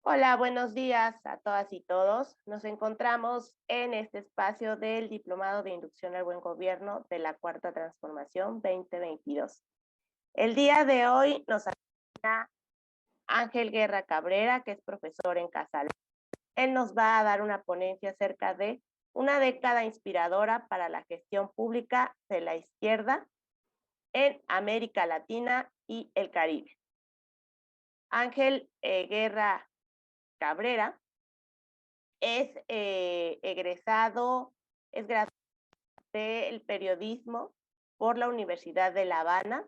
Hola, buenos días a todas y todos. Nos encontramos en este espacio del Diplomado de Inducción al Buen Gobierno de la Cuarta Transformación 2022. El día de hoy nos acompaña Ángel Guerra Cabrera, que es profesor en Casal. Él nos va a dar una ponencia acerca de una década inspiradora para la gestión pública de la izquierda en América Latina y el Caribe. Ángel Guerra Cabrera es egresado, es graduado del periodismo por la Universidad de La Habana,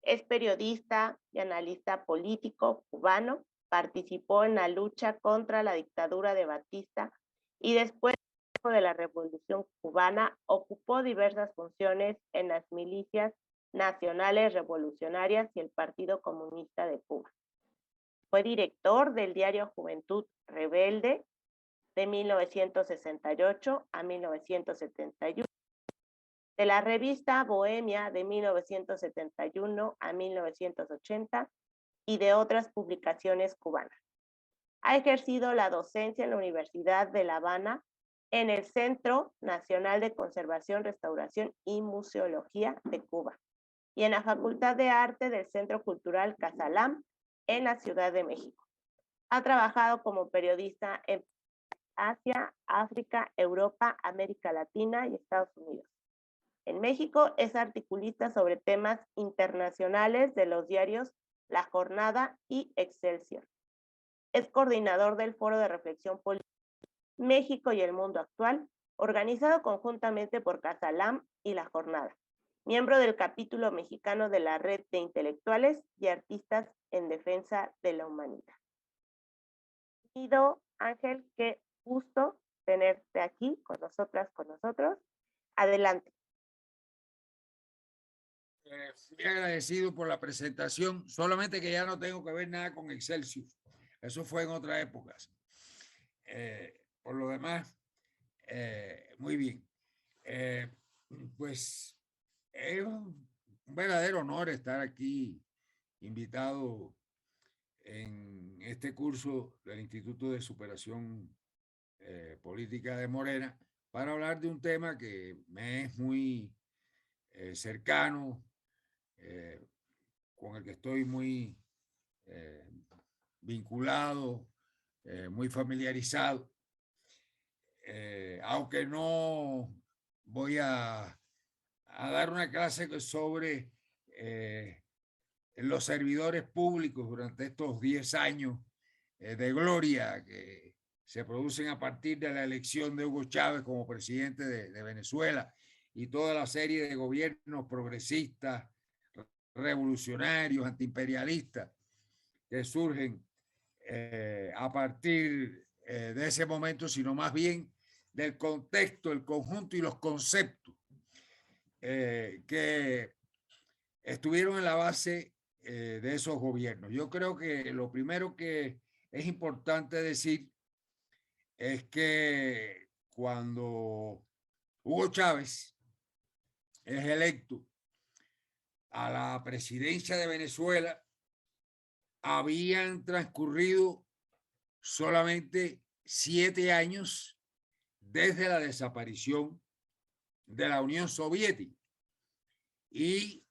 es periodista y analista político cubano, participó en la lucha contra la dictadura de Batista y después de la Revolución Cubana ocupó diversas funciones en las milicias nacionales revolucionarias y el Partido Comunista de Cuba. Fue director del diario Juventud Rebelde de 1968 a 1971, de la revista Bohemia de 1971 a 1980 y de otras publicaciones cubanas. Ha ejercido la docencia en la Universidad de La Habana, en el Centro Nacional de Conservación, Restauración y Museología de Cuba y en la Facultad de Arte del Centro Cultural Casalam en la Ciudad de México. Ha trabajado como periodista en Asia, África, Europa, América Latina y Estados Unidos. En México es articulista sobre temas internacionales de los diarios La Jornada y Excelsior. Es coordinador del Foro de Reflexión Política México y el Mundo Actual, organizado conjuntamente por Casalam y La Jornada. Miembro del capítulo mexicano de la Red de Intelectuales y Artistas en Defensa de la Humanidad. Bienvenido, Ángel, qué gusto tenerte aquí con nosotras, con nosotros. Adelante. Muy agradecido por la presentación, solamente que ya no tengo que ver nada con Excelsior. Eso fue en otras épocas. Por lo demás, muy bien. Pues es un verdadero honor estar aquí invitado en este curso del Instituto de Superación Política de Morena para hablar de un tema que me es muy cercano, con el que estoy muy eh, vinculado, muy familiarizado, aunque no voy a dar una clase sobre los servidores públicos durante estos 10 años de gloria que se producen a partir de la elección de Hugo Chávez como presidente de Venezuela y toda la serie de gobiernos progresistas, revolucionarios, antiimperialistas que surgen a partir de ese momento, sino más bien del contexto, el conjunto y los conceptos que estuvieron en la base de esos gobiernos. Yo creo que lo primero que es importante decir es que cuando Hugo Chávez es electo a la presidencia de Venezuela, habían transcurrido solamente 7 años desde la desaparición de la Unión Soviética y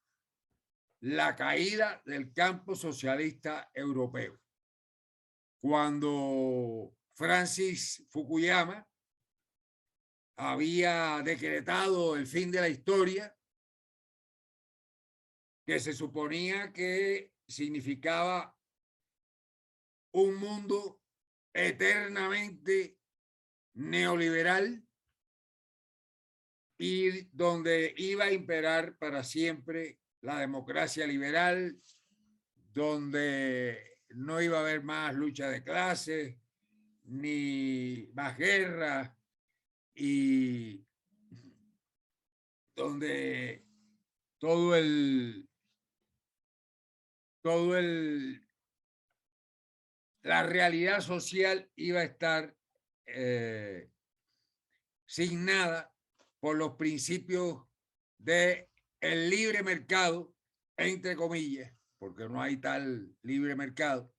la caída del campo socialista europeo. Cuando Francis Fukuyama había decretado el fin de la historia, que se suponía que significaba un mundo eternamente neoliberal y donde iba a imperar para siempre la democracia liberal, donde no iba a haber más lucha de clases, ni más guerra, y donde todo el, todo el, la realidad social iba a estar signada por los principios de el libre mercado, entre comillas, porque no hay tal libre mercado,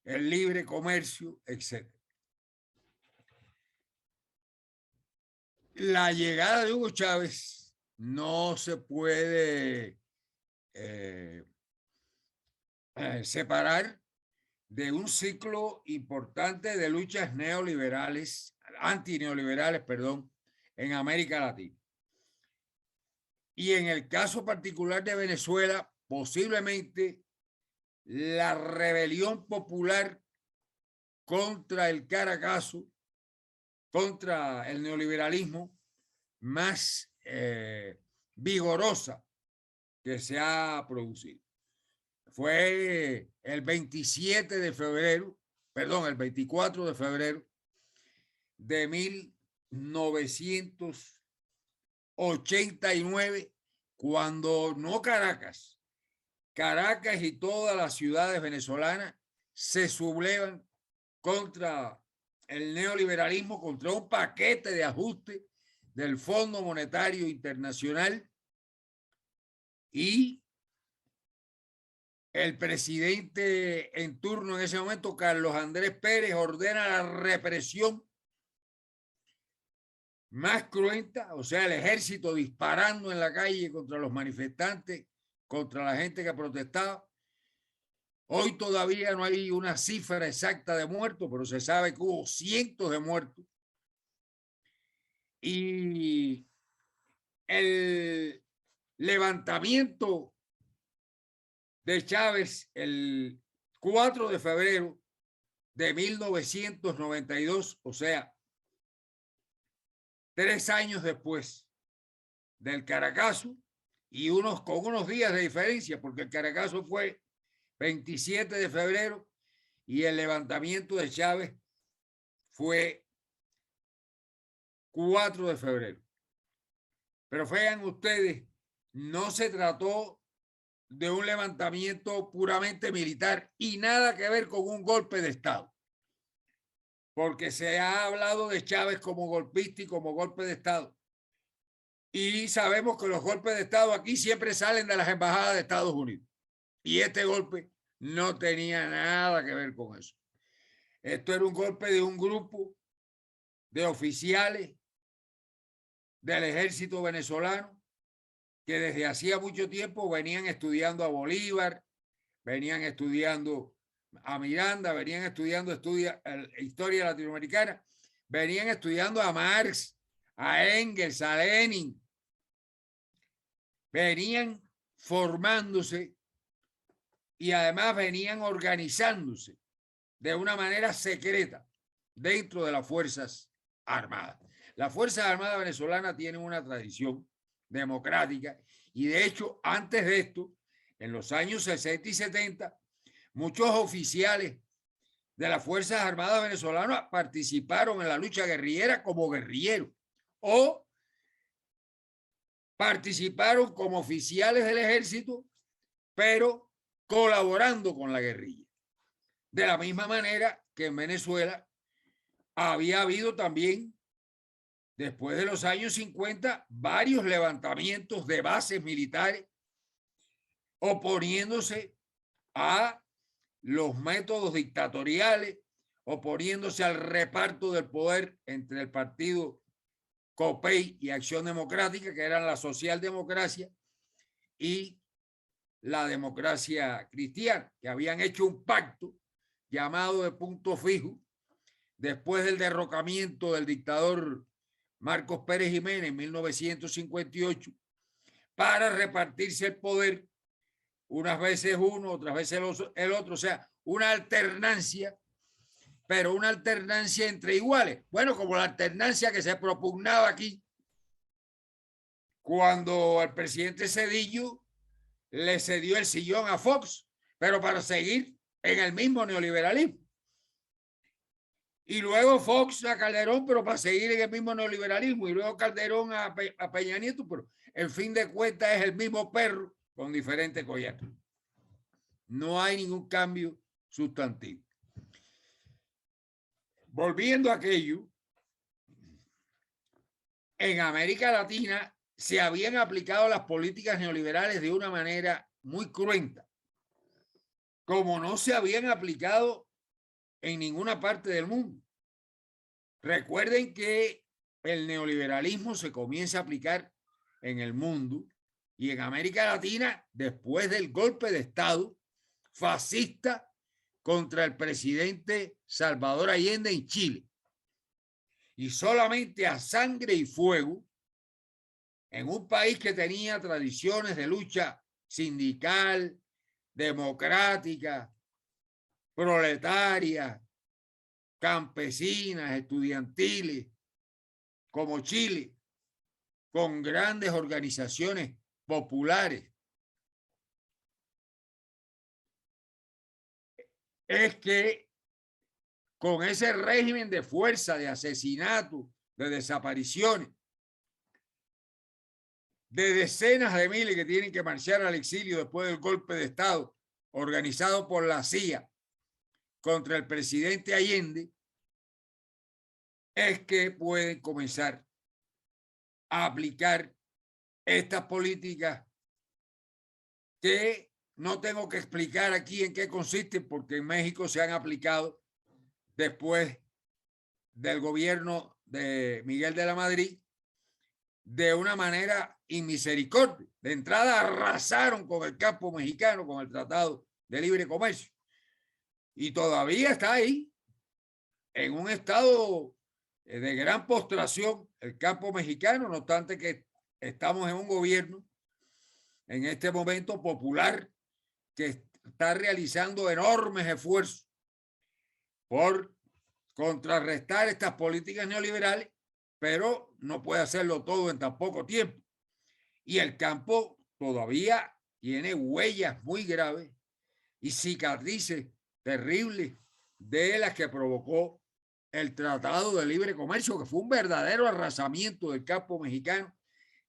el libre comercio, etc. La llegada de Hugo Chávez no se puede separar de un ciclo importante de luchas neoliberales, antineoliberales, perdón, en América Latina. Y en el caso particular de Venezuela, posiblemente la rebelión popular contra el Caracazo, contra el neoliberalismo más vigorosa que se ha producido. Fue el 27 de febrero, perdón, el 24 de febrero de 1989, cuando no Caracas y todas las ciudades venezolanas se sublevan contra el neoliberalismo, contra un paquete de ajuste del Fondo Monetario Internacional, y el presidente en turno en ese momento, Carlos Andrés Pérez, ordena la represión más cruenta, o sea, el ejército disparando en la calle contra los manifestantes, contra la gente que protestaba. Hoy todavía no hay una cifra exacta de muertos, pero se sabe que hubo cientos de muertos. Y el levantamiento de Chávez el 4 de febrero de 1992, o sea, 3 años después del Caracazo, y con unos días de diferencia, porque el Caracazo fue 27 de febrero y el levantamiento de Chávez fue 4 de febrero. Pero vean ustedes, no se trató de un levantamiento puramente militar y nada que ver con un golpe de Estado, porque se ha hablado de Chávez como golpista y como golpe de Estado, y sabemos que los golpes de Estado aquí siempre salen de las embajadas de Estados Unidos, y este golpe no tenía nada que ver con eso. Esto era un golpe de un grupo de oficiales del ejército venezolano que desde hacía mucho tiempo venían estudiando a Bolívar, venían estudiando a Miranda, venían estudiando historia latinoamericana, venían estudiando a Marx, a Engels, a Lenin, venían formándose y además venían organizándose de una manera secreta dentro de las Fuerzas Armadas. Las Fuerzas Armadas venezolanas tienen una tradición democrática y de hecho antes de esto, en los años 60 y 70, muchos oficiales de las Fuerzas Armadas venezolanas participaron en la lucha guerrillera como guerrilleros o participaron como oficiales del ejército, pero colaborando con la guerrilla. De la misma manera que en Venezuela había habido también, después de los años 50, varios levantamientos de bases militares oponiéndose a los métodos dictatoriales, oponiéndose al reparto del poder entre el partido COPEI y Acción Democrática, que eran la socialdemocracia y la democracia cristiana, que habían hecho un pacto llamado de punto fijo después del derrocamiento del dictador Marcos Pérez Jiménez en 1958 para repartirse el poder, unas veces uno, otras veces el otro, o sea, una alternancia, pero una alternancia entre iguales. Bueno, como la alternancia que se propugnaba aquí cuando el presidente Zedillo le cedió el sillón a Fox, pero para seguir en el mismo neoliberalismo. Y luego Fox a Calderón, pero para seguir en el mismo neoliberalismo. Y luego Calderón a Peña Nieto, pero en fin de cuentas es el mismo perro con diferente collar. No hay ningún cambio sustantivo. Volviendo a aquello, en América Latina se habían aplicado las políticas neoliberales de una manera muy cruenta, como no se habían aplicado en ninguna parte del mundo. Recuerden que el neoliberalismo se comienza a aplicar en el mundo y en América Latina después del golpe de Estado fascista contra el presidente Salvador Allende en Chile. Y solamente a sangre y fuego, en un país que tenía tradiciones de lucha sindical, democrática, proletaria, campesinas, estudiantiles, como Chile, con grandes organizaciones populares, es que con ese régimen de fuerza, de asesinato, de desapariciones, de decenas de miles que tienen que marchar al exilio después del golpe de Estado organizado por la CIA contra el presidente Allende, es que pueden comenzar a aplicar estas políticas que no tengo que explicar aquí en qué consisten, porque en México se han aplicado después del gobierno de Miguel de la Madrid de una manera inmisericordia. De entrada arrasaron con el campo mexicano, con el Tratado de Libre Comercio, y todavía está ahí en un estado de gran postración el campo mexicano, no obstante que estamos en un gobierno en este momento popular que está realizando enormes esfuerzos por contrarrestar estas políticas neoliberales, pero no puede hacerlo todo en tan poco tiempo. Y el campo todavía tiene huellas muy graves y cicatrices terribles de las que provocó el Tratado de Libre Comercio, que fue un verdadero arrasamiento del campo mexicano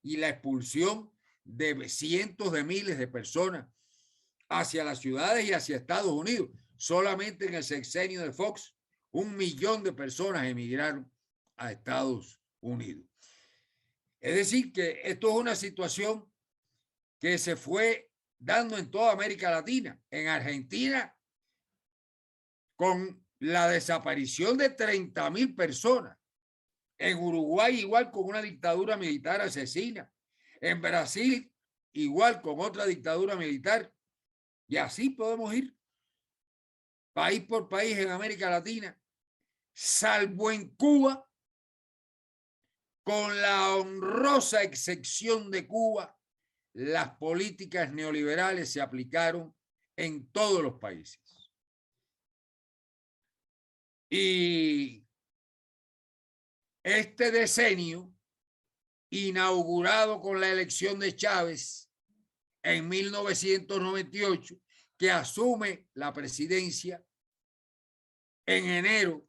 y la expulsión de cientos de miles de personas hacia las ciudades y hacia Estados Unidos. Solamente en el sexenio de Fox, 1 millón de personas emigraron a Estados Unidos. Es decir, que esto es una situación que se fue dando en toda América Latina. En Argentina, con la desaparición de 30.000 personas. En Uruguay, igual, con una dictadura militar asesina. En Brasil, igual, con otra dictadura militar. Y así podemos ir país por país en América Latina, salvo en Cuba, con la honrosa excepción de Cuba, las políticas neoliberales se aplicaron en todos los países. Y este decenio, inaugurado con la elección de Chávez en 1998, que asume la presidencia en enero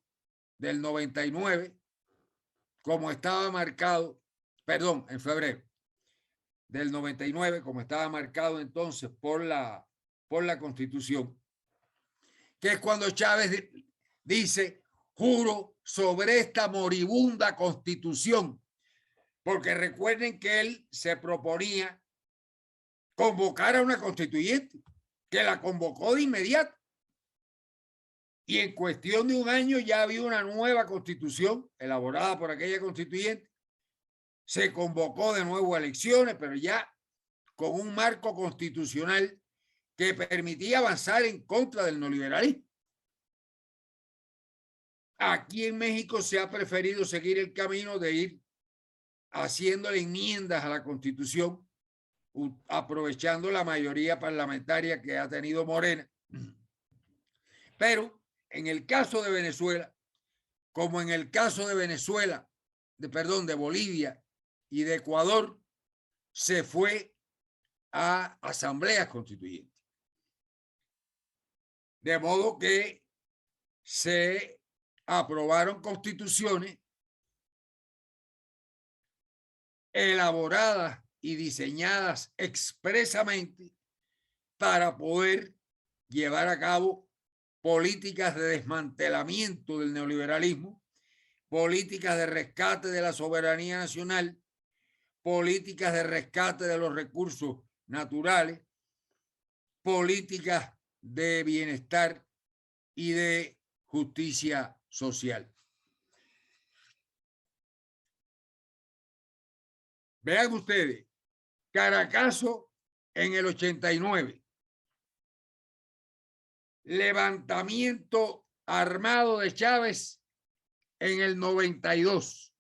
del 99, como estaba marcado, perdón, en febrero del 99, como estaba marcado entonces por la Constitución, que es cuando Chávez dice: juro sobre esta moribunda Constitución, porque recuerden que él se proponía convocar a una constituyente, que la convocó de inmediato. Y en cuestión de un año ya había una nueva constitución elaborada por aquella constituyente. Se convocó de nuevo a elecciones, pero ya con un marco constitucional que permitía avanzar en contra del neoliberalismo. Aquí en México se ha preferido seguir el camino de ir haciéndole enmiendas a la Constitución, aprovechando la mayoría parlamentaria que ha tenido Morena. Pero en el caso de Venezuela, como en el caso de Venezuela, de Bolivia y de Ecuador, se fue a asambleas constituyentes. De modo que se aprobaron constituciones elaboradas y diseñadas expresamente para poder llevar a cabo políticas de desmantelamiento del neoliberalismo, políticas de rescate de la soberanía nacional, políticas de rescate de los recursos naturales, políticas de bienestar y de justicia social. Vean ustedes, Caracazo en el 89, levantamiento armado de Chávez en el 92,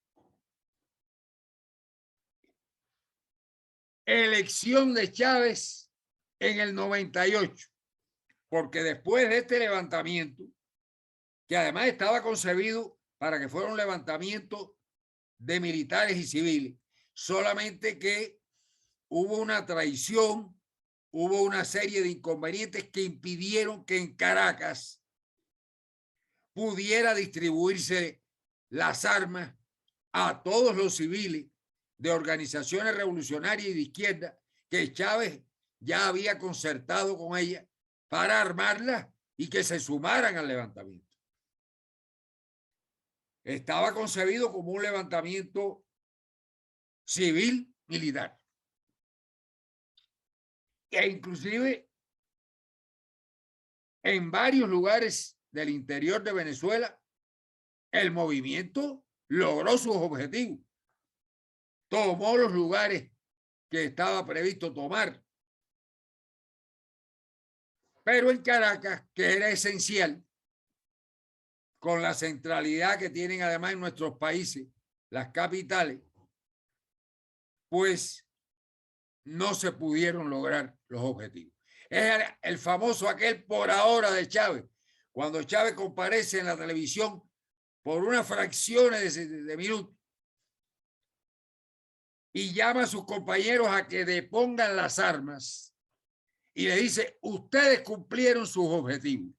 elección de Chávez en el 98, porque después de este levantamiento, que además estaba concebido para que fuera un levantamiento de militares y civiles, solamente que hubo una traición, hubo una serie de inconvenientes que impidieron que en Caracas pudiera distribuirse las armas a todos los civiles de organizaciones revolucionarias y de izquierda que Chávez ya había concertado con ellas para armarlas y que se sumaran al levantamiento. Estaba concebido como un levantamiento civil militar. E inclusive en varios lugares del interior de Venezuela, el movimiento logró sus objetivos. Tomó los lugares que estaba previsto tomar. Pero en Caracas, que era esencial, con la centralidad que tienen además en nuestros países, las capitales, pues no se pudieron lograr los objetivos. Es el famoso aquel por ahora de Chávez, cuando Chávez comparece en la televisión por unas fracciones de minutos y llama a sus compañeros a que depongan las armas y le dice, ustedes cumplieron sus objetivos.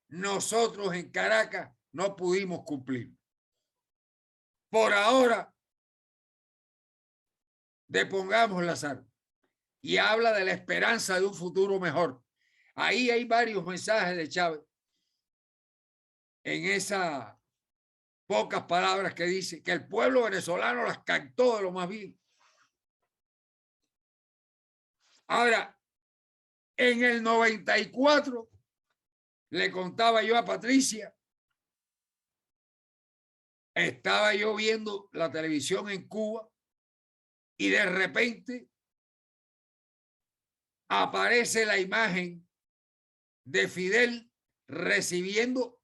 Nosotros en Caracas no pudimos cumplir. Por ahora, depongamos las armas. Y habla de la esperanza de un futuro mejor. Ahí hay varios mensajes de Chávez en esas pocas palabras que dice que el pueblo venezolano las cantó de lo más bien. Ahora, en el 94, le contaba yo a Patricia, estaba yo viendo la televisión en Cuba y de repente aparece la imagen de Fidel recibiendo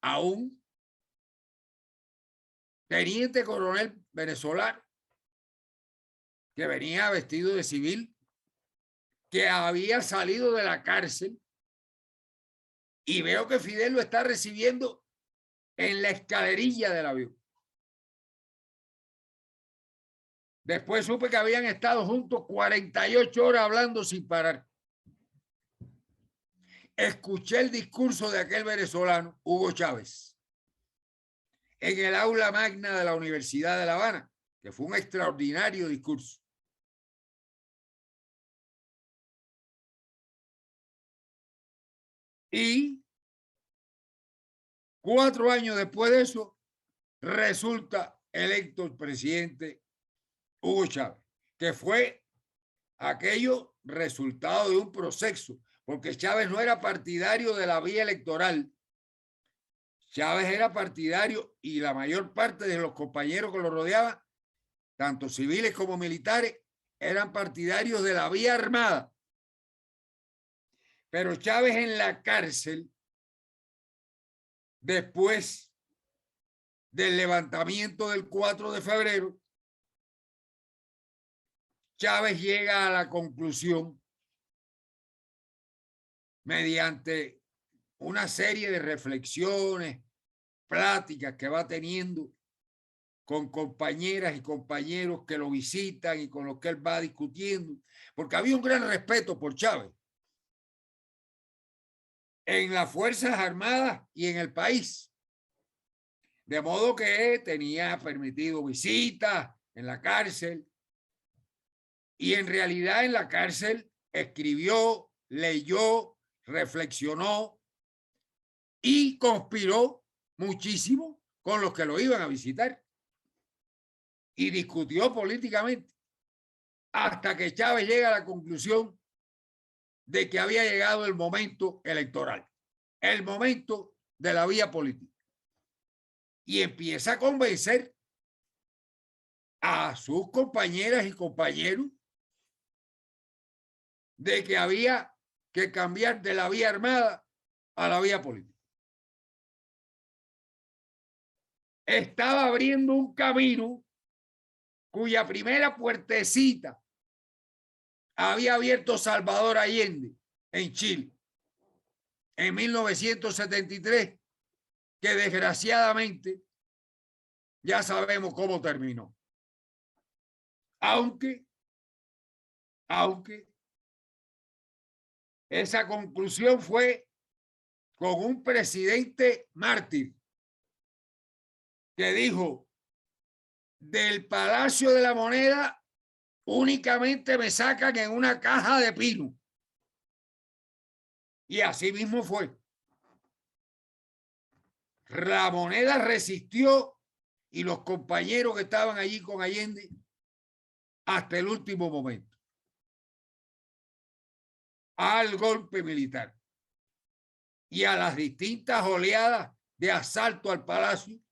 a un teniente coronel venezolano que venía vestido de civil, que había salido de la cárcel, y veo que Fidel lo está recibiendo en la escalerilla del avión. Después supe que habían estado juntos 48 horas hablando sin parar. Escuché el discurso de aquel venezolano, Hugo Chávez, en el aula magna de la Universidad de La Habana, que fue un extraordinario discurso. Y 4 años después de eso, resulta electo el presidente Hugo Chávez, que fue aquello resultado de un proceso, porque Chávez no era partidario de la vía electoral. Chávez era partidario, y la mayor parte de los compañeros que lo rodeaban, tanto civiles como militares, eran partidarios de la vía armada. Pero Chávez en la cárcel, después del levantamiento del 4 de febrero, Chávez llega a la conclusión, mediante una serie de reflexiones, pláticas que va teniendo con compañeras y compañeros que lo visitan y con los que él va discutiendo, porque había un gran respeto por Chávez en las Fuerzas Armadas y en el país. De modo que tenía permitido visitas en la cárcel, y en realidad en la cárcel escribió, leyó, reflexionó y conspiró muchísimo con los que lo iban a visitar y discutió políticamente hasta que Chávez llega a la conclusión de que había llegado el momento electoral, el momento de la vía política y empieza a convencer a sus compañeras y compañeros de que había que cambiar de la vía armada a la vía política. Estaba abriendo un camino cuya primera puertecita había abierto Salvador Allende en Chile en 1973, que desgraciadamente ya sabemos cómo terminó. Aunque esa conclusión fue con un presidente mártir que dijo: del Palacio de la Moneda únicamente me sacan en una caja de pino. Y así mismo fue. La Moneda resistió y los compañeros que estaban allí con Allende hasta el último momento al golpe militar y a las distintas oleadas de asalto al palacio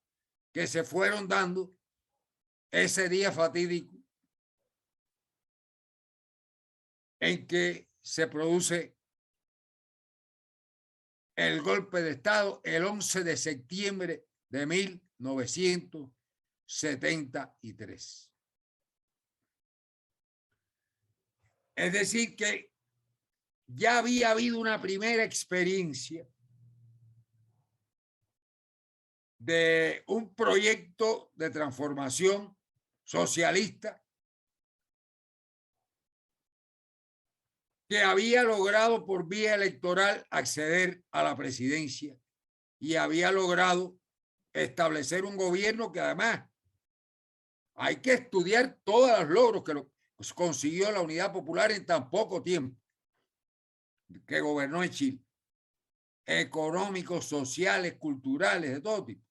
que se fueron dando ese día fatídico en que se produce el golpe de Estado el 11 de septiembre de 1973. Es decir, que ya había habido una primera experiencia de un proyecto de transformación socialista que había logrado por vía electoral acceder a la presidencia y había logrado establecer un gobierno que además hay que estudiar todos los logros que consiguió la Unidad Popular en tan poco tiempo que gobernó en Chile, económicos, sociales, culturales, de todo tipo.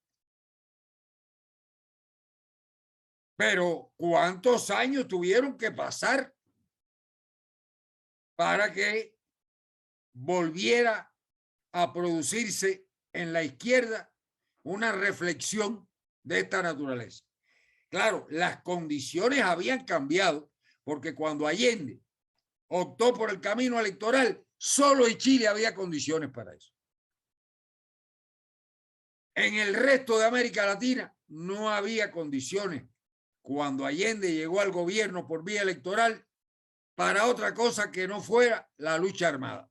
Pero ¿cuántos años tuvieron que pasar para que volviera a producirse en la izquierda una reflexión de esta naturaleza? Claro, las condiciones habían cambiado, porque cuando Allende optó por el camino electoral, solo en Chile había condiciones para eso. En el resto de América Latina no había condiciones cuando Allende llegó al gobierno por vía electoral para otra cosa que no fuera la lucha armada.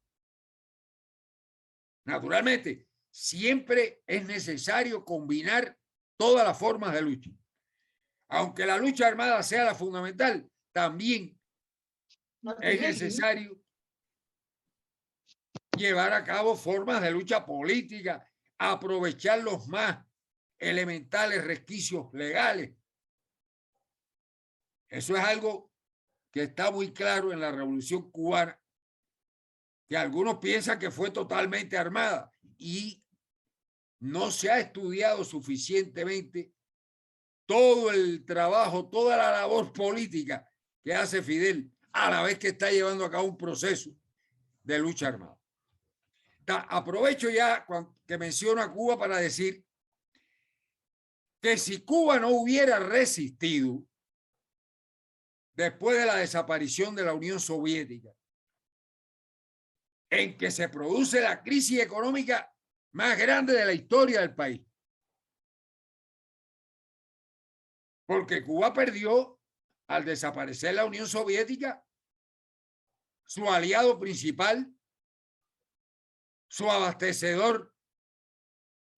Naturalmente, siempre es necesario combinar todas las formas de lucha. Aunque la lucha armada sea la fundamental, también es necesario llevar a cabo formas de lucha política, aprovechar los más elementales resquicios legales. Eso es algo que está muy claro en la Revolución Cubana, que algunos piensan que fue totalmente armada y no se ha estudiado suficientemente todo el trabajo, toda la labor política que hace Fidel a la vez que está llevando a cabo un proceso de lucha armada. Aprovecho ya que menciono a Cuba para decir que si Cuba no hubiera resistido después de la desaparición de la Unión Soviética, en que se produce la crisis económica más grande de la historia del país, porque Cuba perdió, al desaparecer la Unión Soviética, su aliado principal, su abastecedor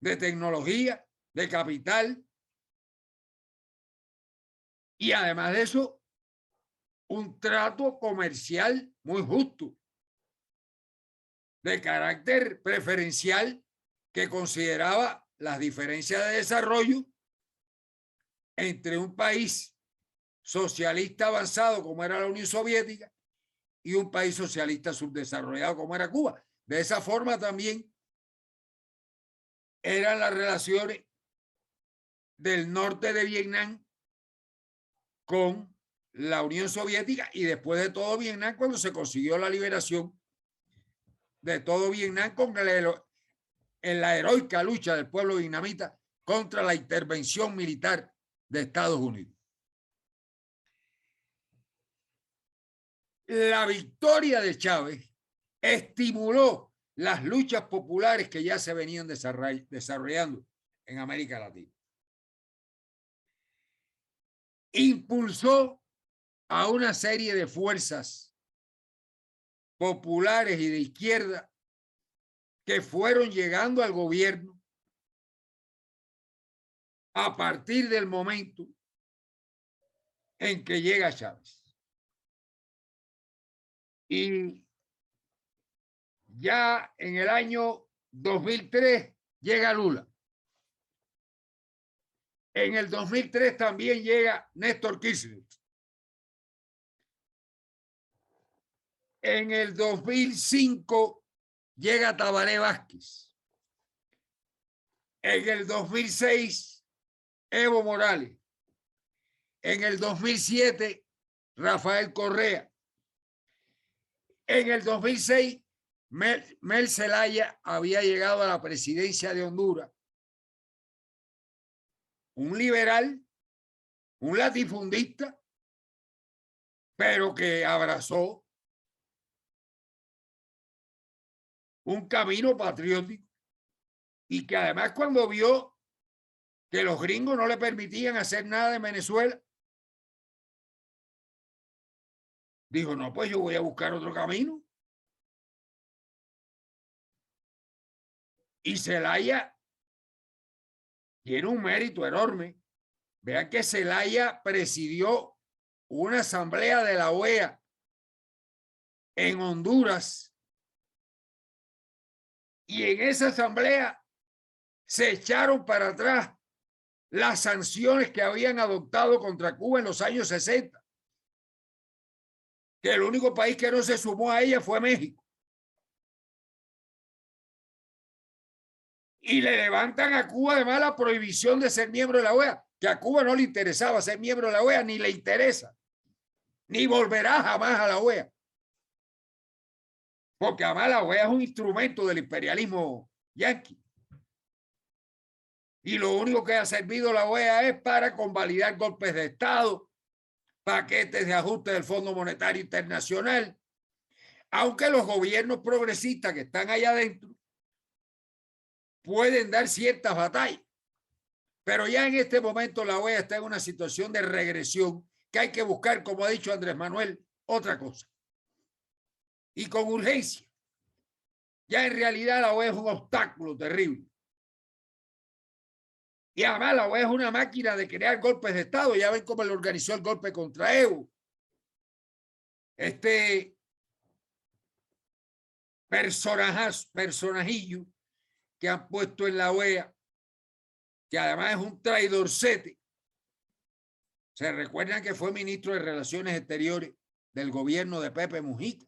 de tecnología, de capital, y además de eso, un trato comercial muy justo, de carácter preferencial, que consideraba las diferencias de desarrollo entre un país socialista avanzado como era la Unión Soviética y un país socialista subdesarrollado como era Cuba. De esa forma también eran las relaciones del norte de Vietnam con la Unión Soviética, y después de todo Vietnam, cuando se consiguió la liberación de todo Vietnam con en la heroica lucha del pueblo vietnamita contra la intervención militar de Estados Unidos. La victoria de Chávez estimuló las luchas populares que ya se venían desarrollando en América Latina. Impulsó a una serie de fuerzas populares y de izquierda que fueron llegando al gobierno a partir del momento en que llega Chávez. Y ya en el año 2003 llega Lula. En el 2003 también llega Néstor Kirchner. En el 2005 llega Tabaré Vázquez. En el 2006, Evo Morales. En el 2007, Rafael Correa. En el 2006, Mel Zelaya había llegado a la presidencia de Honduras. Un liberal, un latifundista, pero que abrazó un camino patriótico y que además cuando vio que los gringos no le permitían hacer nada en Venezuela, dijo, no, pues yo voy a buscar otro camino. Y Zelaya tiene un mérito enorme. Vean que Zelaya presidió una asamblea de la OEA en Honduras y en esa asamblea se echaron para atrás las sanciones que habían adoptado contra Cuba en los años 60. Que el único país que no se sumó a ella fue México. Y le levantan a Cuba además la prohibición de ser miembro de la OEA, que a Cuba no le interesaba ser miembro de la OEA, ni le interesa, ni volverá jamás a la OEA. Porque además la OEA es un instrumento del imperialismo yanqui. Y lo único que ha servido la OEA es para convalidar golpes de Estado, paquetes de ajuste del Fondo Monetario Internacional, aunque los gobiernos progresistas que están allá adentro pueden dar ciertas batallas. Pero ya en este momento la OEA está en una situación de regresión que hay que buscar, como ha dicho Andrés Manuel, otra cosa. Y con urgencia. Ya en realidad la OEA es un obstáculo terrible. Y además la OEA es una máquina de crear golpes de Estado. Ya ven cómo le organizó el golpe contra Evo. Este personajillo que han puesto en la OEA, que además es un traidorcete. Se recuerdan que fue ministro de Relaciones Exteriores del gobierno de Pepe Mujica.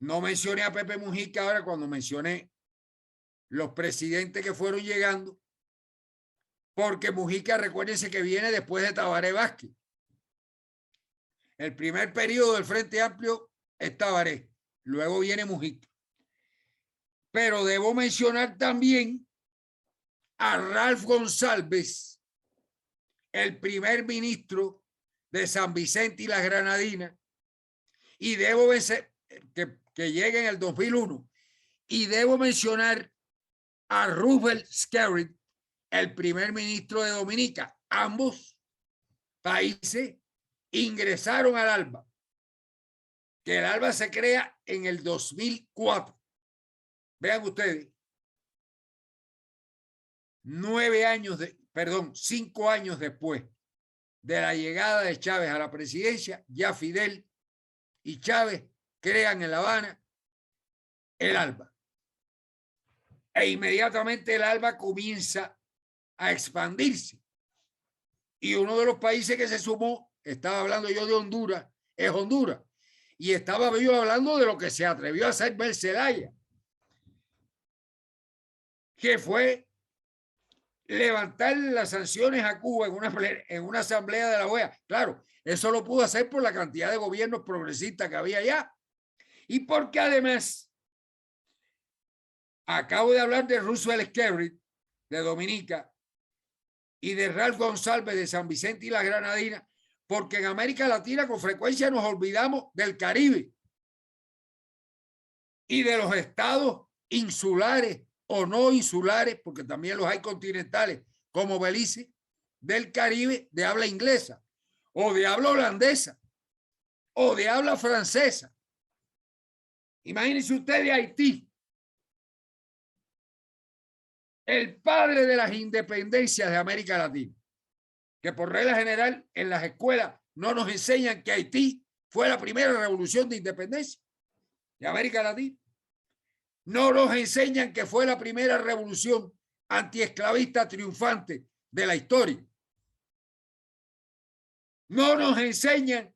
No mencioné a Pepe Mujica ahora cuando mencioné los presidentes que fueron llegando, porque Mujica, recuérdense que viene después de Tabaré Vázquez. El primer periodo del Frente Amplio es Tabaré, luego viene Mujica. Pero debo mencionar también a Ralph González, el primer ministro de San Vicente y las Granadinas, y debo que llegue en el 2001, y debo mencionar a Roosevelt Skerrit, el primer ministro de Dominica. Ambos países ingresaron al ALBA, que el ALBA se crea en el 2004. Vean ustedes, 5 años después de la llegada de Chávez a la presidencia, ya Fidel y Chávez crean en La Habana el ALBA. E inmediatamente el ALBA comienza a expandirse. Y uno de los países que se sumó, estaba hablando yo de Honduras, es Honduras. Y estaba yo hablando de lo que se atrevió a hacer Mel Zelaya, que fue levantar las sanciones a Cuba en una asamblea de la OEA. Claro, eso lo pudo hacer por la cantidad de gobiernos progresistas que había allá. Y porque además Acabo de hablar de Roosevelt Skerrit de Dominica y de Ralph González de San Vicente y las Granadinas, porque en América Latina con frecuencia nos olvidamos del Caribe y de los estados insulares o no insulares, porque también los hay continentales, como Belice, del Caribe de habla inglesa, o de habla holandesa, o de habla francesa. Imagínense usted de Haití, el padre de las independencias de América Latina, que por regla general en las escuelas no nos enseñan que Haití fue la primera revolución de independencia de América Latina. No nos enseñan que fue la primera revolución antiesclavista triunfante de la historia. No nos enseñan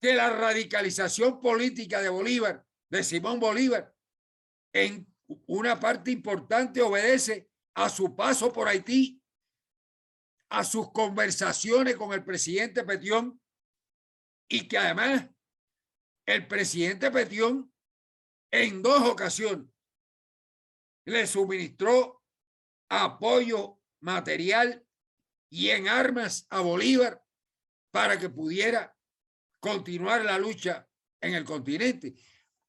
que la radicalización política de Bolívar, de Simón Bolívar, en una parte importante obedece a su paso por Haití, a sus conversaciones con el presidente Petión, y que además el presidente Petión en 2 ocasiones le suministró apoyo material y en armas a Bolívar para que pudiera continuar la lucha en el continente.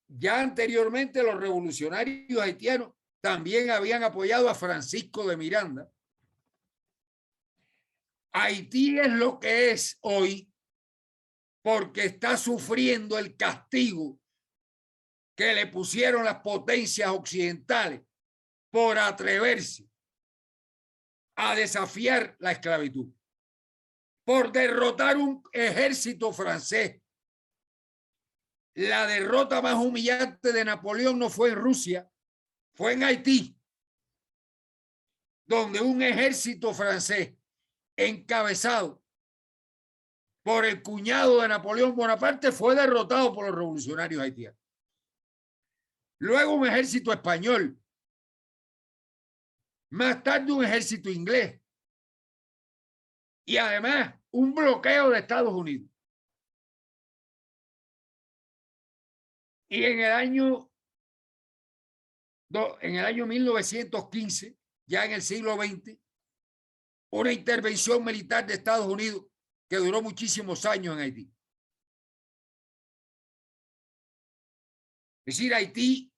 Ya anteriormente los revolucionarios haitianos también habían apoyado a Francisco de Miranda. Haití es lo que es hoy porque está sufriendo el castigo que le pusieron las potencias occidentales por atreverse a desafiar la esclavitud, por derrotar un ejército francés. La derrota más humillante de Napoleón no fue en Rusia, fue en Haití, donde un ejército francés encabezado por el cuñado de Napoleón Bonaparte fue derrotado por los revolucionarios haitianos. Luego un ejército español, más tarde un ejército inglés y además un bloqueo de Estados Unidos. Y en el año 1915, ya en el siglo XX, una intervención militar de Estados Unidos que duró muchísimos años en Haití. Es decir, Haití,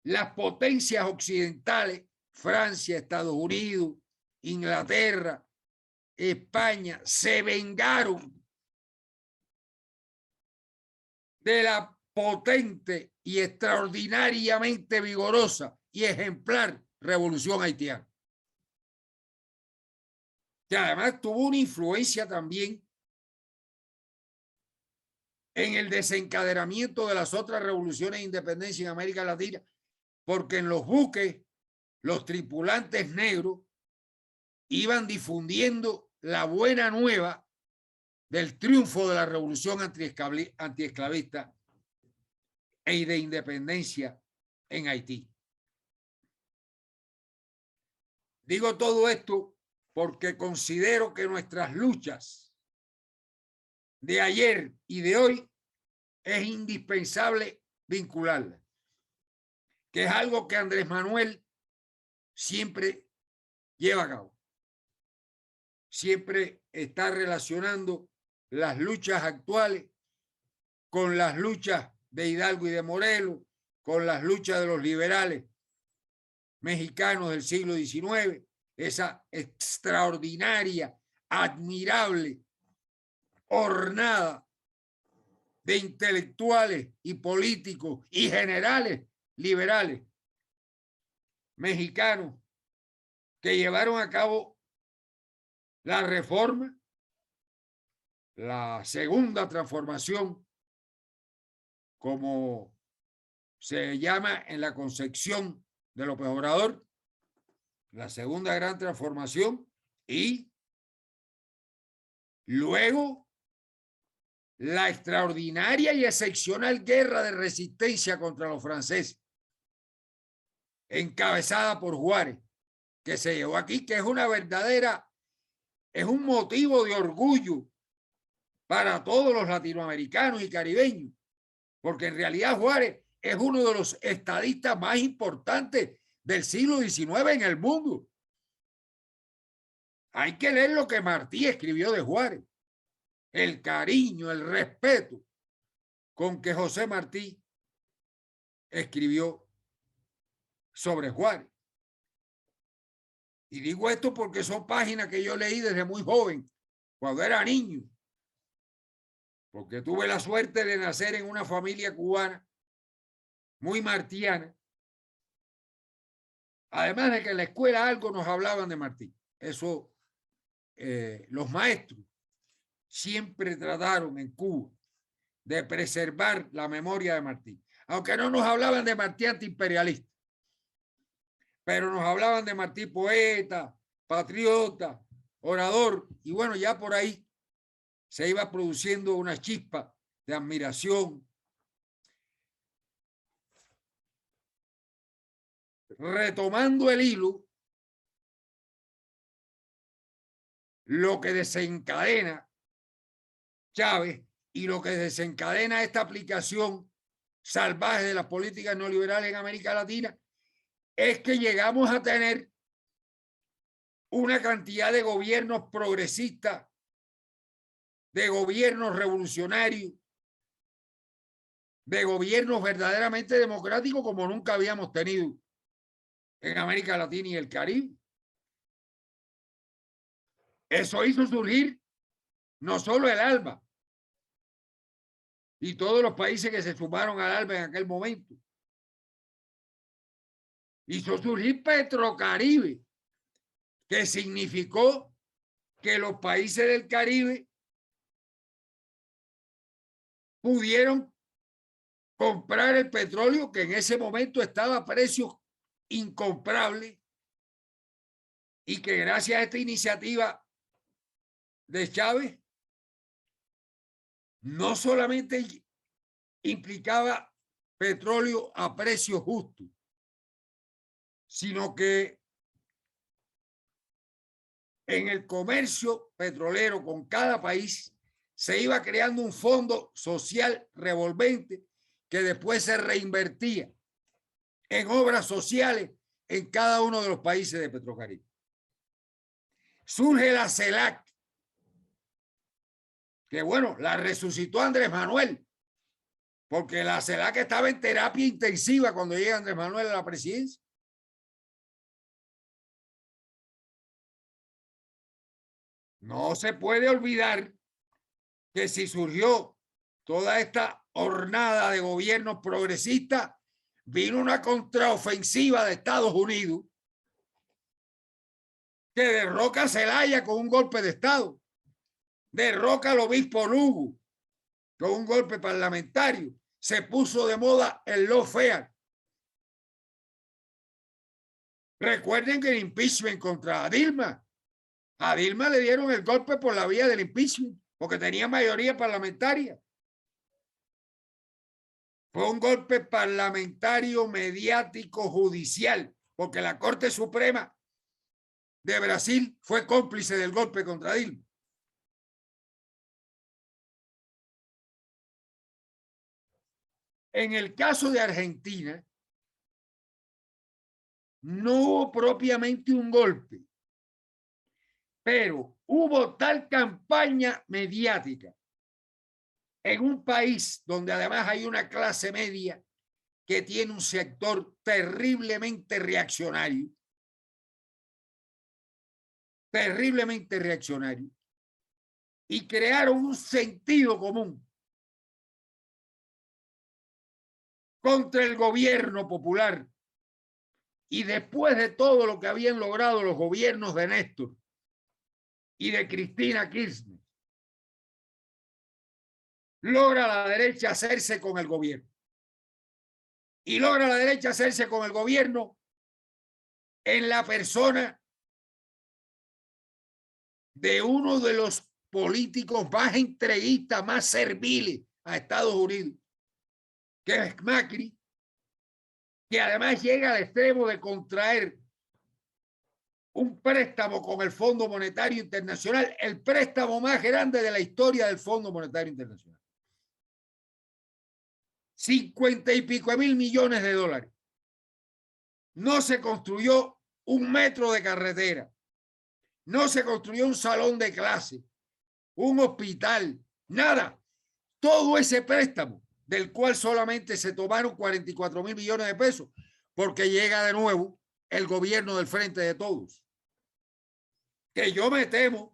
las potencias occidentales, Francia, Estados Unidos, Inglaterra, España, se vengaron de la potente y extraordinariamente vigorosa y ejemplar revolución haitiana, que además tuvo una influencia también en el desencadenamiento de las otras revoluciones de independencia en América Latina, porque en los buques los tripulantes negros iban difundiendo la buena nueva del triunfo de la revolución antiesclavista y de independencia en Haití. Digo todo esto porque considero que nuestras luchas de ayer y de hoy es indispensable vincularlas, que es algo que Andrés Manuel siempre lleva a cabo. Siempre está relacionando las luchas actuales con las luchas de Hidalgo y de Morelos, con las luchas de los liberales mexicanos del siglo XIX, esa extraordinaria, admirable hornada de intelectuales y políticos y generales liberales mexicanos que llevaron a cabo la reforma, la segunda transformación, como se llama en la concepción de López Obrador, la segunda gran transformación, y luego la extraordinaria y excepcional guerra de resistencia contra los franceses, encabezada por Juárez, que se llevó aquí, que es una verdadera, es un motivo de orgullo para todos los latinoamericanos y caribeños, porque en realidad Juárez es uno de los estadistas más importantes del siglo XIX en el mundo. Hay que leer lo que Martí escribió de Juárez, el cariño, el respeto con que José Martí escribió sobre Juárez. Y digo esto porque son páginas que yo leí desde muy joven, cuando era niño, porque tuve la suerte de nacer en una familia cubana muy martiana. Además de que en la escuela algo nos hablaban de Martí. Eso, los maestros siempre trataron en Cuba de preservar la memoria de Martí. Aunque no nos hablaban de Martí antiimperialista, pero nos hablaban de Martí poeta, patriota, orador, y bueno, ya por ahí se iba produciendo una chispa de admiración. Retomando el hilo, lo que desencadena Chávez y lo que desencadena esta aplicación salvaje de las políticas neoliberales en América Latina es que llegamos a tener una cantidad de gobiernos progresistas, de gobiernos revolucionarios, de gobiernos verdaderamente democráticos como nunca habíamos tenido en América Latina y el Caribe. Eso hizo surgir no solo el ALBA y todos los países que se sumaron al ALBA en aquel momento. Hizo surgir Petrocaribe, que significó que los países del Caribe pudieron comprar el petróleo que en ese momento estaba a precios incomprables y que gracias a esta iniciativa de Chávez no solamente implicaba petróleo a precios justos, sino que en el comercio petrolero con cada país se iba creando un fondo social revolvente que después se reinvertía en obras sociales en cada uno de los países de Petrocaribe. Surge la CELAC, que bueno, la resucitó Andrés Manuel, porque la CELAC estaba en terapia intensiva cuando llega Andrés Manuel a la presidencia. No se puede olvidar que si surgió toda esta hornada de gobiernos progresistas, vino una contraofensiva de Estados Unidos que derroca a Zelaya con un golpe de Estado, derroca al obispo Lugo con un golpe parlamentario, se puso de moda el lawfare. Recuerden que el impeachment contra Dilma, a Dilma le dieron el golpe por la vía del impeachment, porque tenía mayoría parlamentaria. Fue un golpe parlamentario, mediático, judicial, porque la Corte Suprema de Brasil fue cómplice del golpe contra Dilma. En el caso de Argentina, no hubo propiamente un golpe, pero hubo tal campaña mediática en un país donde además hay una clase media que tiene un sector terriblemente reaccionario, y crearon un sentido común contra el gobierno popular. Y después de todo lo que habían logrado los gobiernos de Néstor y de Cristina Kirchner, logra la derecha hacerse con el gobierno. Y logra la derecha hacerse con el gobierno en la persona de uno de los políticos más entreguistas, más serviles a Estados Unidos, que es Macri, que además llega al extremo de contraer un préstamo con el Fondo Monetario Internacional, el préstamo más grande de la historia del Fondo Monetario Internacional. 50 y pico mil millones de dólares. No se construyó un metro de carretera. No se construyó un salón de clase, un hospital, nada. Todo ese préstamo, del cual solamente se tomaron 44 mil millones de pesos, porque llega de nuevo el gobierno del Frente de Todos, que yo me temo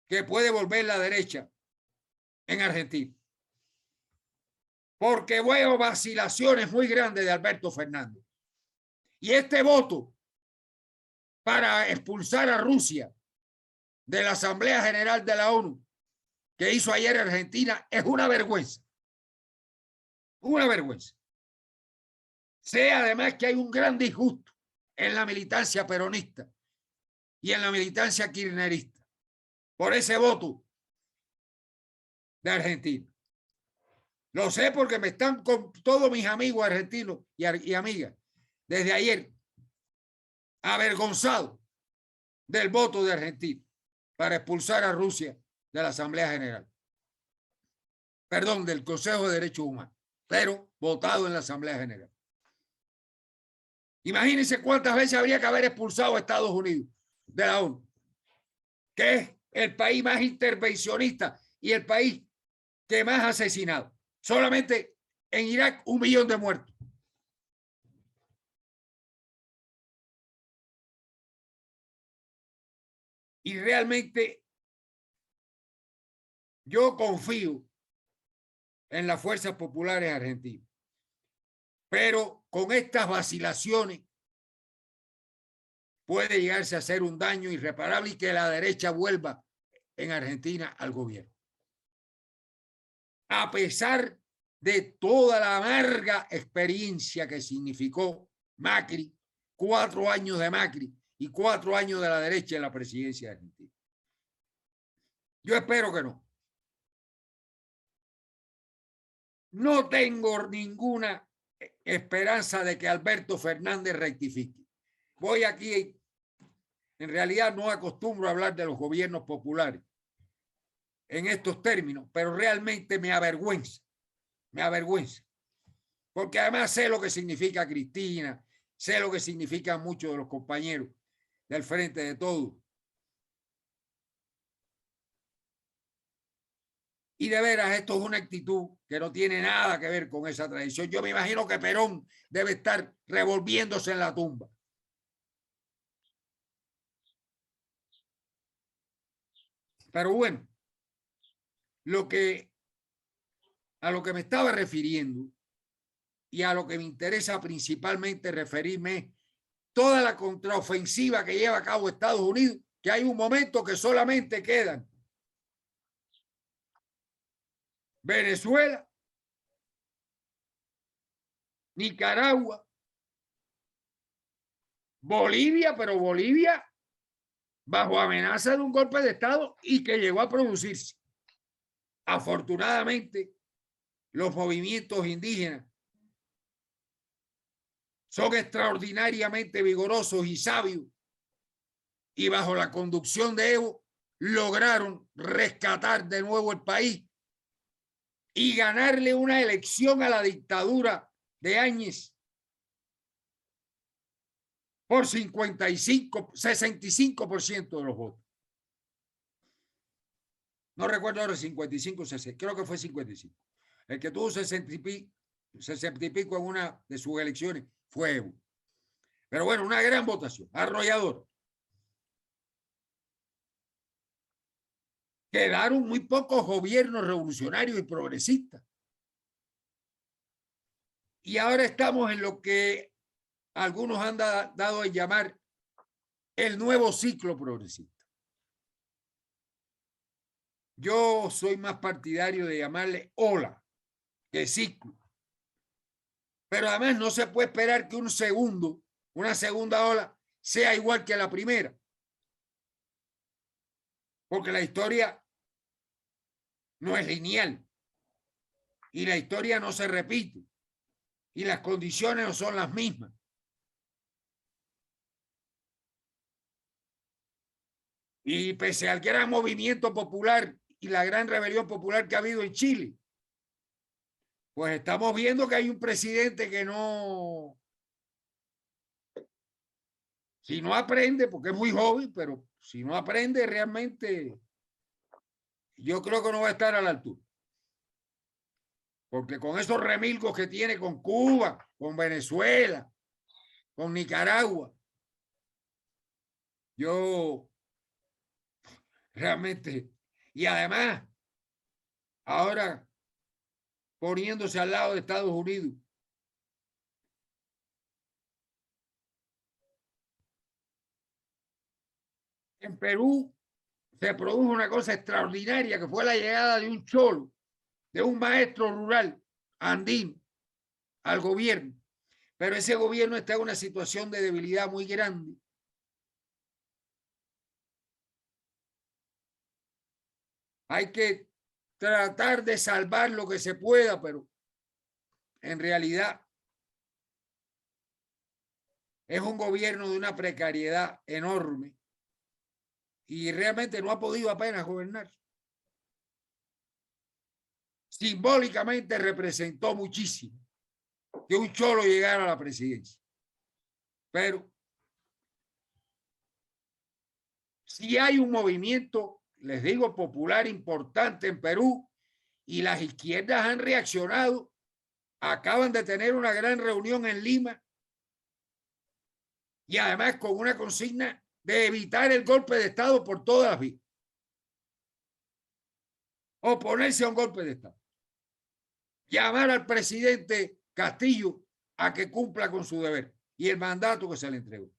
que puede volver la derecha en Argentina, porque veo vacilaciones muy grandes de Alberto Fernández. Y este voto para expulsar a Rusia de la Asamblea General de la ONU que hizo ayer Argentina es una vergüenza. Una vergüenza. Sé además que hay un gran disgusto en la militancia peronista y en la militancia kirchnerista por ese voto de Argentina. Lo sé porque me están con todos mis amigos argentinos y amigas desde ayer avergonzados del voto de Argentina para expulsar a Rusia de la Asamblea General. Perdón, del Consejo de Derechos Humanos, pero votado en la Asamblea General. Imagínense cuántas veces habría que haber expulsado a Estados Unidos de la ONU, que es el país más intervencionista y el país que más ha asesinado. Solamente en Irak 1 millón de muertos. Y realmente yo confío en las fuerzas populares argentinas. Pero con estas vacilaciones puede llegarse a hacer un daño irreparable y que la derecha vuelva en Argentina al gobierno. A pesar de toda la amarga experiencia que significó Macri, 4 años de Macri y 4 años de la derecha en la presidencia de Argentina. Yo espero que no. No tengo ninguna esperanza de que Alberto Fernández rectifique. Voy aquí, en realidad no acostumbro a hablar de los gobiernos populares en estos términos, pero realmente me avergüenza, porque además sé lo que significa Cristina, sé lo que significan muchos de los compañeros del Frente de Todos. Y de veras, esto es una actitud que no tiene nada que ver con esa tradición. Yo me imagino que Perón debe estar revolviéndose en la tumba. Pero bueno, a lo que me estaba refiriendo y a lo que me interesa principalmente referirme es toda la contraofensiva que lleva a cabo Estados Unidos, que hay un momento que solamente quedan Venezuela, Nicaragua, Bolivia, pero Bolivia bajo amenaza de un golpe de Estado y que llegó a producirse. Afortunadamente, los movimientos indígenas son extraordinariamente vigorosos y sabios y bajo la conducción de Evo lograron rescatar de nuevo el país y ganarle una elección a la dictadura de Áñez por 65% de los votos. No recuerdo ahora 55, 60, creo que fue 55. El que tuvo 60 y pico en una de sus elecciones fue Evo. Pero bueno, una gran votación, arrolladora. Quedaron muy pocos gobiernos revolucionarios y progresistas. Y ahora estamos en lo que algunos han dado a llamar el nuevo ciclo progresista. Yo soy más partidario de llamarle ola que ciclo. Pero además no se puede esperar que una segunda ola sea igual que la primera. Porque la historia no es lineal. Y la historia no se repite. Y las condiciones no son las mismas. Y pese al gran movimiento popular y la gran rebelión popular que ha habido en Chile, pues estamos viendo que hay un presidente que no, si no aprende, porque es muy joven, pero si no aprende realmente, yo creo que no va a estar a la altura. Porque con esos remilgos que tiene con Cuba, con Venezuela, con Nicaragua, yo realmente, y además, ahora poniéndose al lado de Estados Unidos. En Perú se produjo una cosa extraordinaria que fue la llegada de un cholo, de un maestro rural andino al gobierno. Pero ese gobierno está en una situación de debilidad muy grande. Hay que tratar de salvar lo que se pueda, pero en realidad es un gobierno de una precariedad enorme y realmente no ha podido apenas gobernar. Simbólicamente representó muchísimo que un cholo llegara a la presidencia. Pero si hay un movimiento, les digo, popular importante en Perú y las izquierdas han reaccionado, acaban de tener una gran reunión en Lima y además con una consigna de evitar el golpe de Estado por todas las vías. Oponerse a un golpe de Estado. Llamar al presidente Castillo a que cumpla con su deber y el mandato que se le entregó.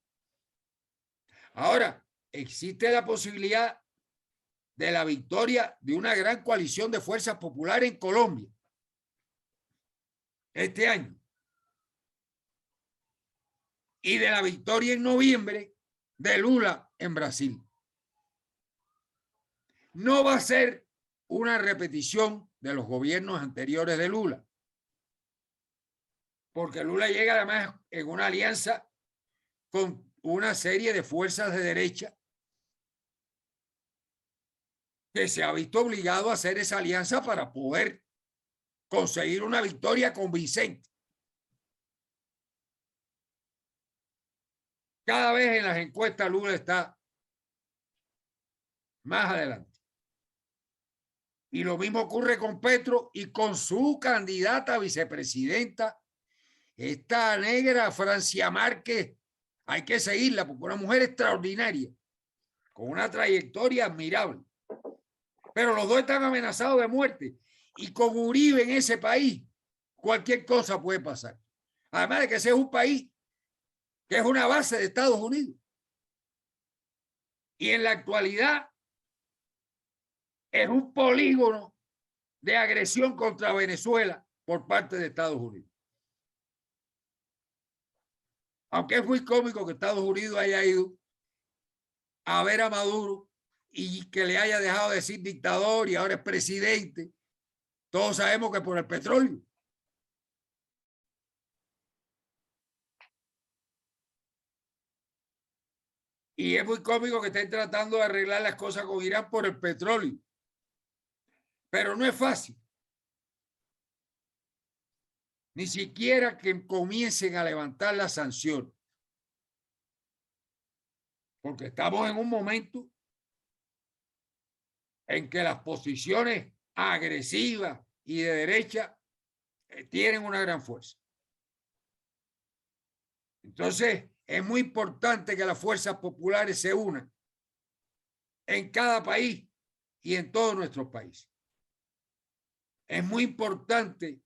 Ahora, existe la posibilidad de la victoria de una gran coalición de fuerzas populares en Colombia este año y de la victoria en noviembre de Lula en Brasil. No va a ser una repetición de los gobiernos anteriores de Lula, porque Lula llega además en una alianza con una serie de fuerzas de derecha que se ha visto obligado a hacer esa alianza para poder conseguir una victoria convincente. Cada vez en las encuestas Lula está más adelante. Y lo mismo ocurre con Petro y con su candidata a vicepresidenta, esta negra Francia Márquez. Hay que seguirla porque una mujer extraordinaria, con una trayectoria admirable. Pero los dos están amenazados de muerte. Y con Uribe en ese país, cualquier cosa puede pasar. Además de que ese es un país que es una base de Estados Unidos. Y en la actualidad es un polígono de agresión contra Venezuela por parte de Estados Unidos. Aunque es muy cómico que Estados Unidos haya ido a ver a Maduro y que le haya dejado de decir dictador y ahora es presidente. Todos sabemos que por el petróleo. Y es muy cómico que estén tratando de arreglar las cosas con Irán por el petróleo. Pero no es fácil. Ni siquiera que comiencen a levantar las sanciones. Porque estamos en un momento en que las posiciones agresivas y de derecha tienen una gran fuerza. Entonces, es muy importante que las fuerzas populares se unan en cada país y en todos nuestros países. Es muy importante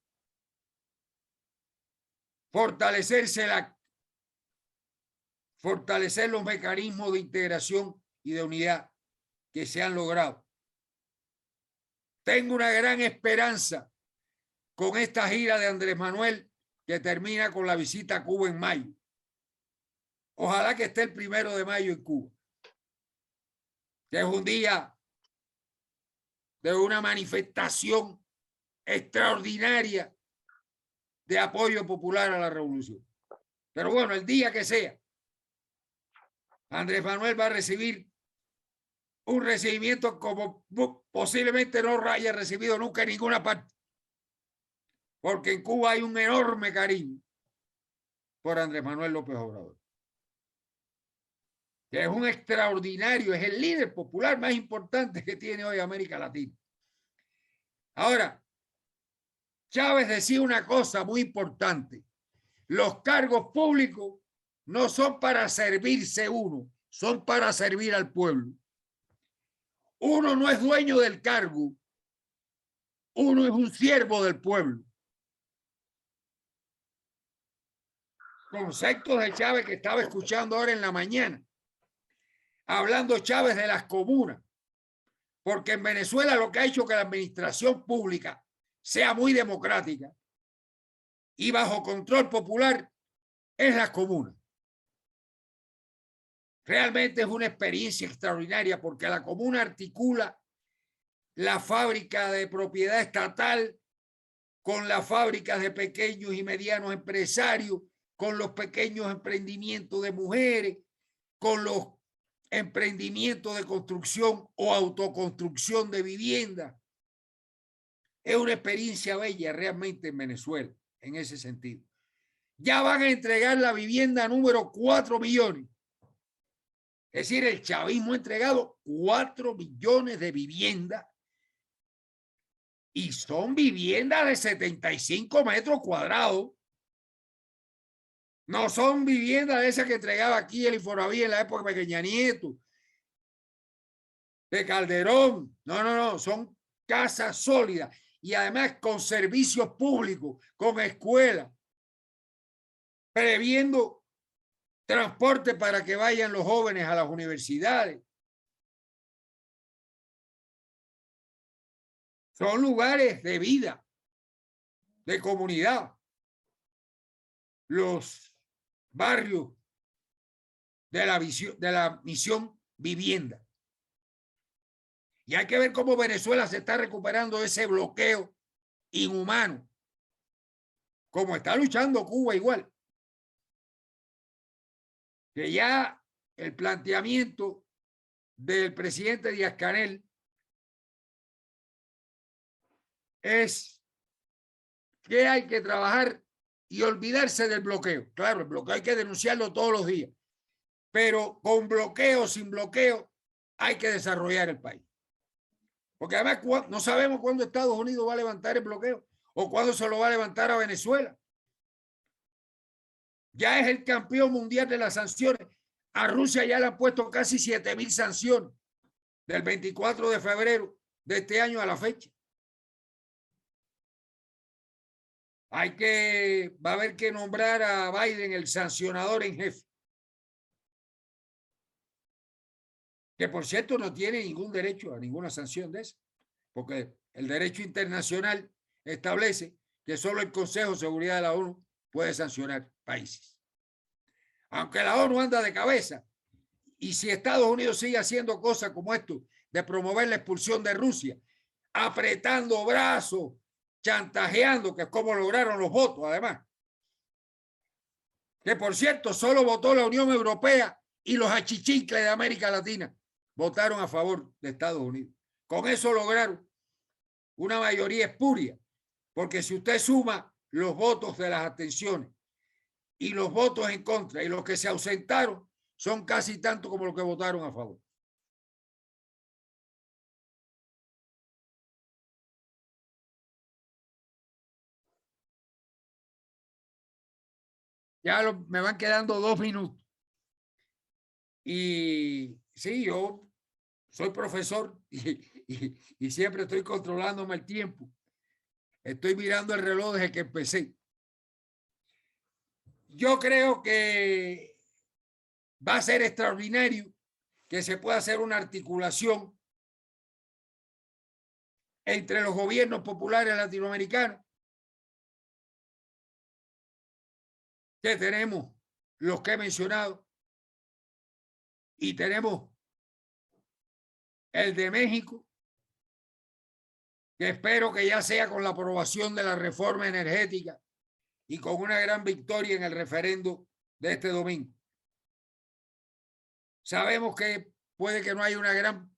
fortalecer los mecanismos de integración y de unidad que se han logrado. Tengo una gran esperanza con esta gira de Andrés Manuel que termina con la visita a Cuba en mayo. Ojalá que esté el 1 de mayo en Cuba, que es un día de una manifestación extraordinaria de apoyo popular a la revolución. Pero bueno, el día que sea, Andrés Manuel va a recibir un recibimiento como posiblemente no haya recibido nunca en ninguna parte, porque en Cuba hay un enorme cariño por Andrés Manuel López Obrador, que es un extraordinario, es el líder popular más importante que tiene hoy América Latina. Ahora, Chávez decía una cosa muy importante: los cargos públicos no son para servirse uno, son para servir al pueblo. Uno no es dueño del cargo, uno es un siervo del pueblo. Conceptos de Chávez que estaba escuchando ahora en la mañana, hablando Chávez de las comunas, porque en Venezuela lo que ha hecho que la administración pública sea muy democrática y bajo control popular es las comunas. Realmente es una experiencia extraordinaria porque la comuna articula la fábrica de propiedad estatal con las fábricas de pequeños y medianos empresarios, con los pequeños emprendimientos de mujeres, con los emprendimientos de construcción o autoconstrucción de vivienda. Es una experiencia bella realmente en Venezuela, en ese sentido. Ya van a entregar la vivienda número 4 millones. Es decir, el chavismo ha entregado 4 millones de viviendas y son viviendas de 75 metros cuadrados. No son viviendas de esas que entregaba aquí el Infonavit en la época de Pequeña Nieto, de Calderón. No, son casas sólidas y además con servicios públicos, con escuelas, previendo transporte para que vayan los jóvenes a las universidades. Son lugares de vida, de comunidad. Los barrios de la misión vivienda. Y hay que ver cómo Venezuela se está recuperando de ese bloqueo inhumano, como está luchando Cuba igual. Que ya el planteamiento del presidente Díaz-Canel es que hay que trabajar y olvidarse del bloqueo. Claro, el bloqueo hay que denunciarlo todos los días, pero con bloqueo o sin bloqueo hay que desarrollar el país. Porque además no sabemos cuándo Estados Unidos va a levantar el bloqueo o cuándo se lo va a levantar a Venezuela. Ya es el campeón mundial de las sanciones. A Rusia ya le han puesto casi 7.000 sanciones del 24 de febrero de este año a la fecha. Va a haber que nombrar a Biden el sancionador en jefe. Que por cierto no tiene ningún derecho a ninguna sanción de eso, porque el derecho internacional establece que solo el Consejo de Seguridad de la ONU puede sancionar países. Aunque la ONU anda de cabeza, y si Estados Unidos sigue haciendo cosas como esto, de promover la expulsión de Rusia, apretando brazos, chantajeando, que es como lograron los votos, además. Que por cierto, solo votó la Unión Europea y los achichincles de América Latina votaron a favor de Estados Unidos. Con eso lograron una mayoría espuria, porque si usted suma los votos de las abstenciones y los votos en contra y los que se ausentaron, son casi tanto como los que votaron a favor. Ya me van quedando 2 minutos. Y sí, yo soy profesor y siempre estoy controlándome el tiempo. Estoy mirando el reloj desde que empecé. Yo creo que va a ser extraordinario que se pueda hacer una articulación entre los gobiernos populares latinoamericanos, que tenemos los que he mencionado, y tenemos el de México, que espero que ya sea con la aprobación de la reforma energética y con una gran victoria en el referendo de este domingo. Sabemos que puede que no haya una gran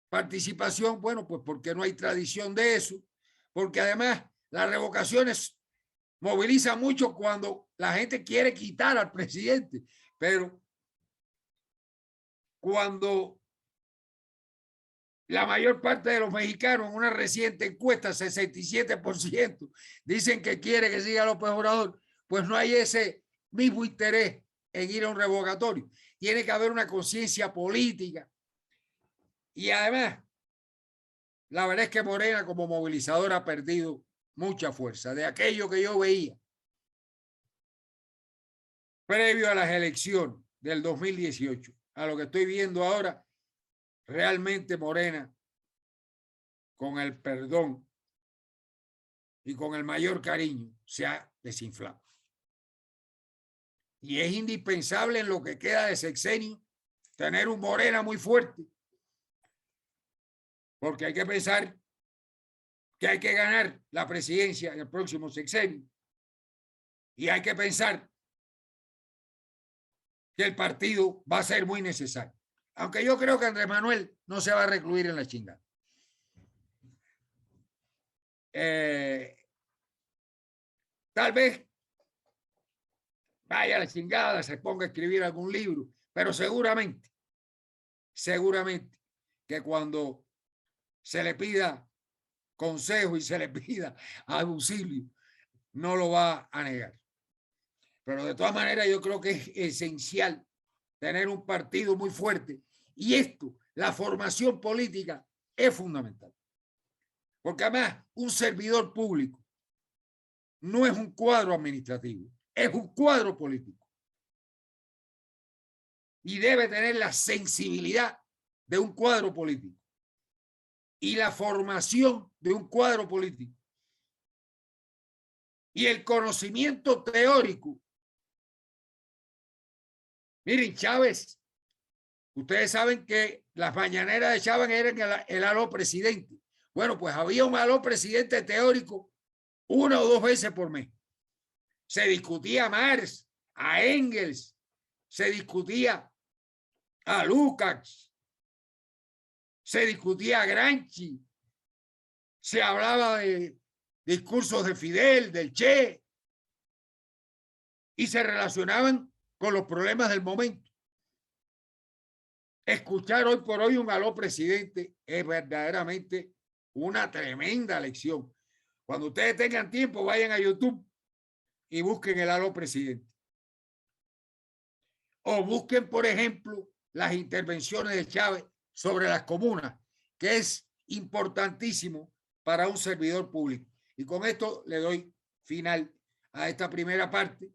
participación, bueno, pues porque no hay tradición de eso, porque además las revocaciones movilizan mucho cuando la gente quiere quitar al presidente, pero cuando la mayor parte de los mexicanos en una reciente encuesta, 67%, dicen que quiere que siga López Obrador, pues no hay ese mismo interés en ir a un revocatorio. Tiene que haber una conciencia política. Y además, la verdad es que Morena como movilizador ha perdido mucha fuerza de aquello que yo veía previo a las elecciones del 2018, a lo que estoy viendo ahora. Realmente Morena, con el perdón y con el mayor cariño, se ha desinflado. Y es indispensable en lo que queda de sexenio tener un Morena muy fuerte, porque hay que pensar que hay que ganar la presidencia en el próximo sexenio y hay que pensar que el partido va a ser muy necesario. Aunque yo creo que Andrés Manuel no se va a recluir en la chingada. Tal vez vaya a la chingada, se ponga a escribir algún libro, pero seguramente que cuando se le pida consejo y se le pida auxilio, no lo va a negar. Pero de todas maneras yo creo que es esencial tener un partido muy fuerte y esto, la formación política, es fundamental. Porque además un servidor público no es un cuadro administrativo, es un cuadro político. Y debe tener la sensibilidad de un cuadro político y la formación de un cuadro político y el conocimiento teórico. Miren, Chávez, ustedes saben que las mañaneras de Chávez eran el aló presidente. Bueno, pues había un aló presidente teórico 1 o 2 veces por mes. Se discutía a Marx, a Engels, se discutía a Lukács, se discutía a Gramsci, se hablaba de discursos de Fidel, del Che, y se relacionaban con los problemas del momento. Escuchar hoy por hoy un aló presidente es verdaderamente una tremenda lección. Cuando ustedes tengan tiempo, vayan a YouTube y busquen el aló presidente. O busquen, por ejemplo, las intervenciones de Chávez sobre las comunas, que es importantísimo para un servidor público. Y con esto le doy final a esta primera parte,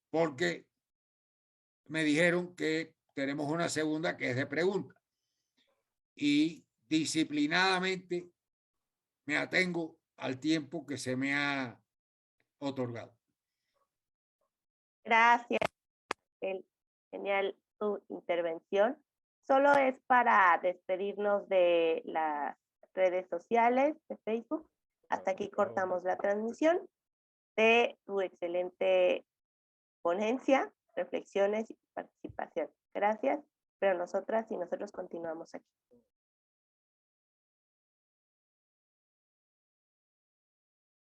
porque me dijeron que tenemos una segunda que es de preguntas. Y disciplinadamente me atengo al tiempo que se me ha otorgado. Gracias. Genial tu intervención. Solo es para despedirnos de las redes sociales de Facebook. Hasta aquí cortamos la transmisión de tu excelente ponencia, reflexiones y participación. Gracias, pero nosotras y nosotros continuamos aquí.